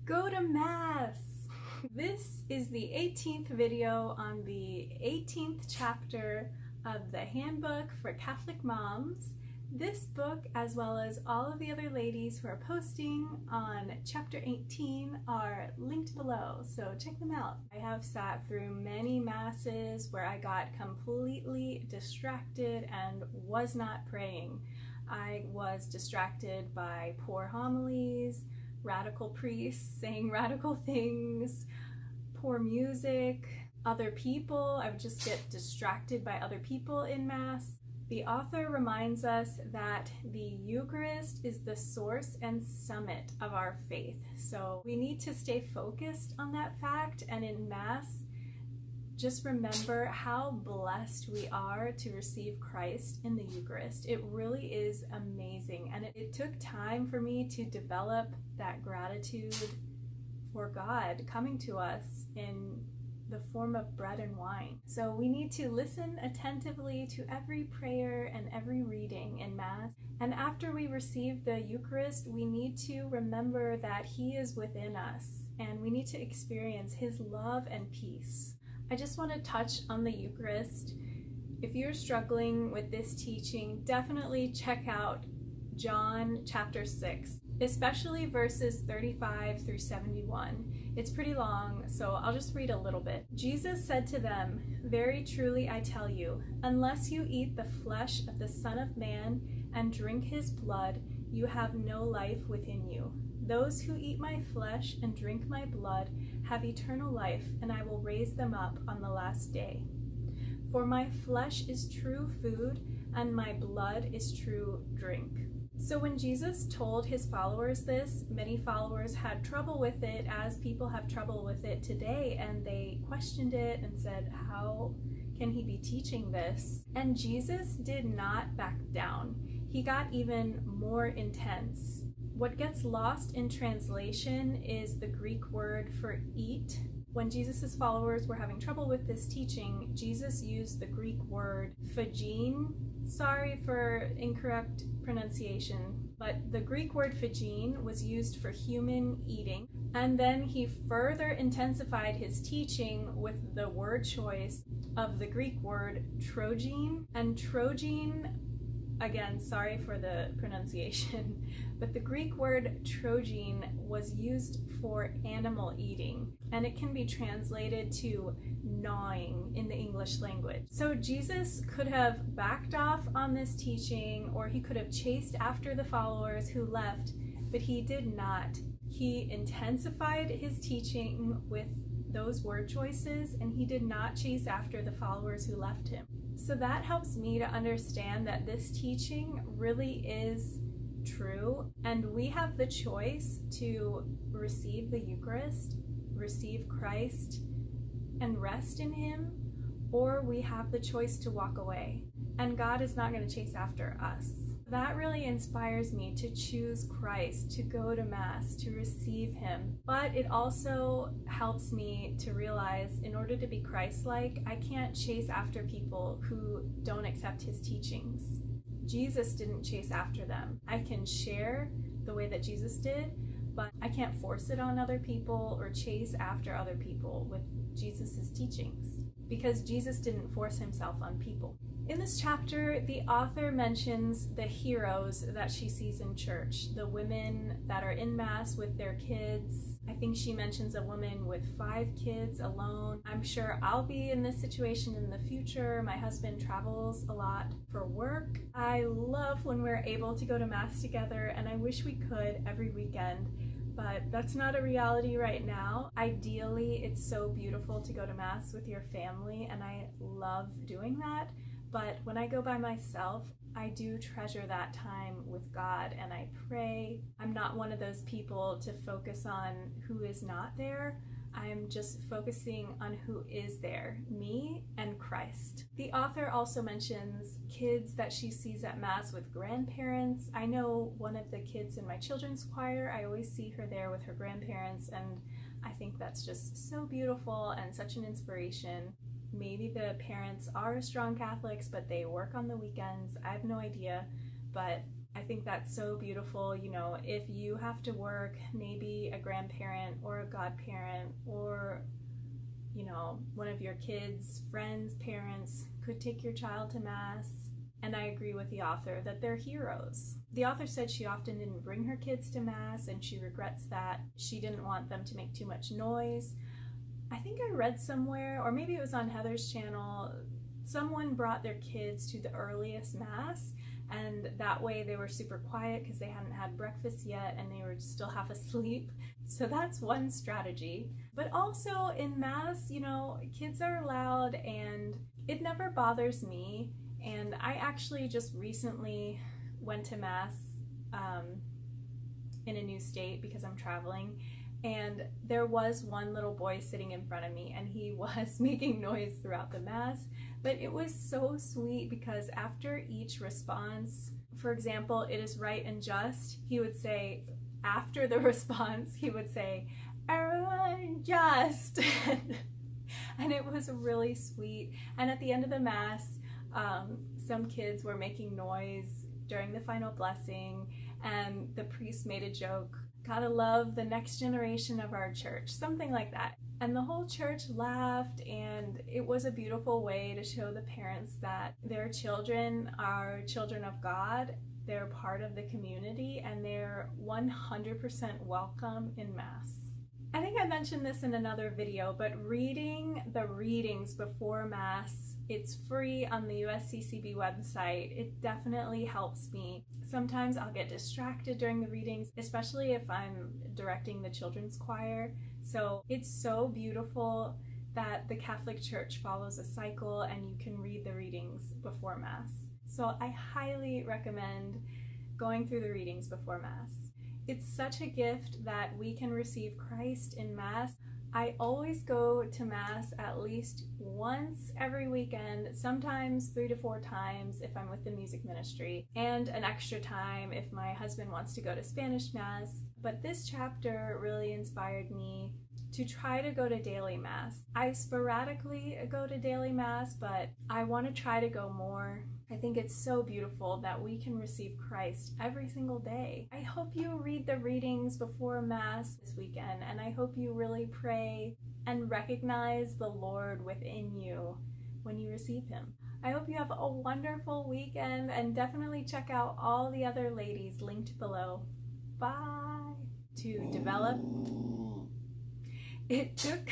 Go to Mass! This is the 18th video on the 18th chapter of the Handbook for Catholic Moms. This book, as well as all of the other ladies who are posting on chapter 18, are linked below, so check them out. I have sat through many masses where I got completely distracted and was not praying. I was distracted by poor homilies, radical priests saying radical things, poor music, other people. I would just get distracted by other people in Mass. The author reminds us that the Eucharist is the source and summit of our faith. So we need to stay focused on that fact, and in Mass, just remember how blessed we are to receive Christ in the Eucharist. It really is amazing, and it took time for me to develop that gratitude for God coming to us in the form of bread and wine. So we need to listen attentively to every prayer and every reading in Mass. And after we receive the Eucharist, we need to remember that He is within us, and we need to experience His love and peace. I just want to touch on the Eucharist. If you're struggling with this teaching, definitely check out John chapter 6, especially verses 35 through 71. It's pretty long, so I'll just read a little bit. Jesus said to them, "Very truly I tell you, unless you eat the flesh of the Son of Man and drink His blood, you have no life within you. Those who eat my flesh and drink my blood have eternal life, and I will raise them up on the last day. For my flesh is true food, and my blood is true drink." So when Jesus told His followers this, many followers had trouble with it, as people have trouble with it today, and they questioned it and said, how can He be teaching this? And Jesus did not back down. He got even more intense. What gets lost in translation is the Greek word for eat. When Jesus' followers were having trouble with this teaching, Jesus used the Greek word phagein. Sorry for incorrect pronunciation, but the Greek word phagein was used for human eating. And then He further intensified His teaching with the word choice of the Greek word trogein. And trogein, again, sorry for the pronunciation, but the Greek word trogein was used for animal eating, and it can be translated to gnawing in the English language. So Jesus could have backed off on this teaching, or He could have chased after the followers who left, but He did not. He intensified His teaching with those word choices, and He did not chase after the followers who left Him. So that helps me to understand that this teaching really is true, and we have the choice to receive the Eucharist, receive Christ, and rest in Him, or we have the choice to walk away, and God is not going to chase after us. That really inspires me to choose Christ, to go to Mass, to receive Him. But it also helps me to realize, in order to be Christ-like, I can't chase after people who don't accept His teachings. Jesus didn't chase after them. I can share the way that Jesus did, but I can't force it on other people or chase after other people with Jesus' teachings, because Jesus didn't force Himself on people. In this chapter, the author mentions the heroes that she sees in church, the women that are in Mass with their kids. I think she mentions a woman with 5 kids alone. I'm sure I'll be in this situation in the future. My husband travels a lot for work. I love when we're able to go to Mass together, and I wish we could every weekend, but that's not a reality right now. Ideally, it's so beautiful to go to Mass with your family, and I love doing that. But when I go by myself, I do treasure that time with God, and I pray. I'm not one of those people to focus on who is not there. I'm just focusing on who is there, me and Christ. The author also mentions kids that she sees at Mass with grandparents. I know one of the kids in my children's choir. I always see her there with her grandparents, and I think that's just so beautiful and such an inspiration. Maybe the parents are strong Catholics, but they work on the weekends. I have no idea, but I think that's so beautiful. You know, if you have to work, maybe a grandparent or a godparent or, you know, one of your kids' friends' parents could take your child to Mass. And I agree with the author that they're heroes. The author said she often didn't bring her kids to Mass, and she regrets that. She didn't want them to make too much noise. I think I read somewhere, or maybe it was on Heather's channel, someone brought their kids to the earliest Mass, and that way they were super quiet because they hadn't had breakfast yet and they were still half asleep. So that's one strategy. But also in Mass, you know, kids are loud and it never bothers me. And I actually just recently went to Mass in a new state because I'm traveling, and there was one little boy sitting in front of me and he was making noise throughout the Mass, but it was so sweet because after each response, for example, "It is right and just," he would say, after the response, he would say, "Everyone just," and it was really sweet. And at the end of the Mass, some kids were making noise during the final blessing, and the priest made a joke, "Gotta love the next generation of our church," something like that. And the whole church laughed, and it was a beautiful way to show the parents that their children are children of God, they're part of the community, and they're 100% welcome in Mass. I think I mentioned this in another video, but reading the readings before Mass, it's free on the USCCB website. It definitely helps me. Sometimes I'll get distracted during the readings, especially if I'm directing the children's choir. So it's so beautiful that the Catholic Church follows a cycle and you can read the readings before Mass. So I highly recommend going through the readings before Mass. It's such a gift that we can receive Christ in Mass. I always go to Mass at least once every weekend, sometimes 3 to 4 times if I'm with the music ministry, and an extra time if my husband wants to go to Spanish Mass. But this chapter really inspired me to try to go to daily Mass. I sporadically go to daily Mass, but I want to try to go more. I think it's so beautiful that we can receive Christ every single day. I hope you read the readings before Mass this weekend, and I hope you really pray and recognize the Lord within you when you receive Him. I hope you have a wonderful weekend, and definitely check out all the other ladies linked below. Bye! To develop, it took